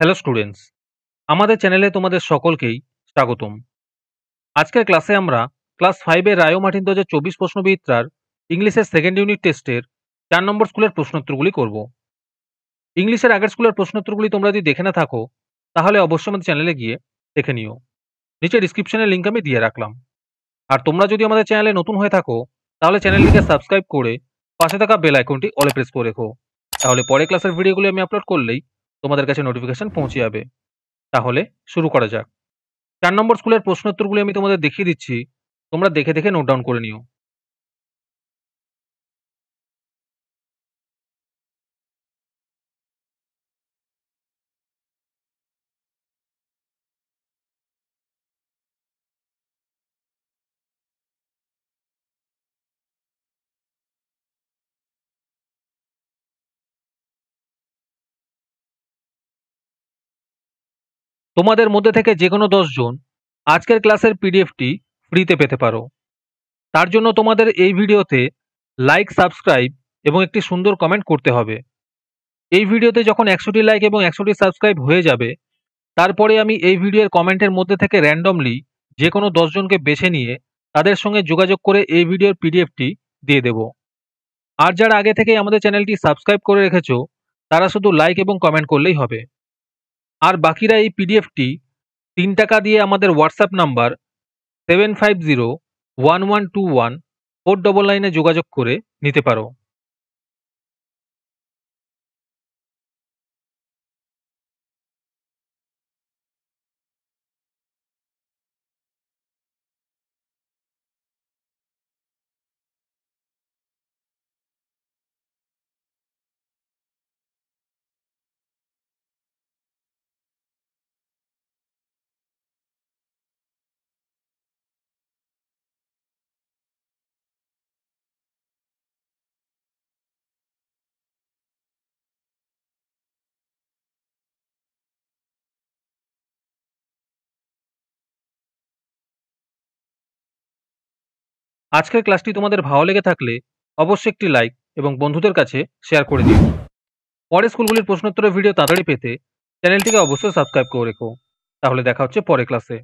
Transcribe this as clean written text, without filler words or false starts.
Hello students, আমাদের চ্যানেলে তোমাদের সকলকেই স্বাগতম। আজকের ক্লাসে আমরা ক্লাস 5 এর রায়ো মার্টিন 2024 প্রশ্নবিচিত্রার ইংলিশের সেকেন্ড ইউনিট টেস্টের 4 নম্বর স্কুলের প্রশ্নোত্তরগুলি করব। ইংলিশের আগের স্কুলের প্রশ্নোত্তরগুলি তোমরা যদি দেখে না থাকো তাহলে অবশ্যই আমাদের চ্যানেলে গিয়ে দেখে নিও। নিচে ডিসক্রিপশনের লিঙ্ক আমি দিয়ে রাখলাম। আর তোমরা যদি আমাদের চ্যানেলে নতুন হয়ে থাকো তাহলে চ্যানেলটিকে সাবস্ক্রাইব করে পাশে থাকা বেল আইকনটি অলে প্রেস করে রেখো। তাহলে পরে ক্লাসের ভিডিওগুলি আমি আপলোড করলেই তোমাদের কাছে নোটিফিকেশন পৌঁছে যাবে। তাহলে শুরু করা যাক। 4 নম্বর স্কুলের প্রশ্নোত্তরগুলি আমি তোমাদের দেখিয়ে দিচ্ছি। তোমরা দেখে দেখে নোট ডাউন করে নিও। তোমাদের মধ্যে থেকে যে কোনো 10 জন আজকের ক্লাসের পিডিএফটি ফ্রিতে পেতে পারো। তার জন্য তোমাদের এই ভিডিওতে লাইক, সাবস্ক্রাইব এবং একটি সুন্দর কমেন্ট করতে হবে। এই ভিডিওতে যখন 100টি লাইক এবং 100টি সাবস্ক্রাইব হয়ে যাবে তারপরে আমি এই ভিডিওর কমেন্টের মধ্যে থেকে র্যান্ডমলি যে কোনো 10 জনকে বেছে নিয়ে তাদের সঙ্গে যোগাযোগ করে এই ভিডিওর পিডিএফটি দিয়ে দেব। আর যারা আগে থেকেই আমাদের চ্যানেলটি সাবস্ক্রাইব করে রেখেছো তারা শুধু লাইক এবং কমেন্ট করলেই হবে। আর বাকিরা এই পিডিএফটি 3 টাকা দিয়ে আমাদের হোয়াটসঅ্যাপ নাম্বার 7501121499 এ যোগাযোগ করে নিতে পারো। আজকের ক্লাসটি তোমাদের ভালো লেগে থাকলে অবশ্যই একটি লাইক এবং বন্ধুদের কাছে শেয়ার করে দিও। পরের স্কুলগুলির প্রশ্নোত্তরের ভিডিও তাড়াতাড়ি পেতে চ্যানেলটিকে অবশ্যই সাবস্ক্রাইব করে রেখো। তাহলে দেখা হচ্ছে পরের ক্লাসে।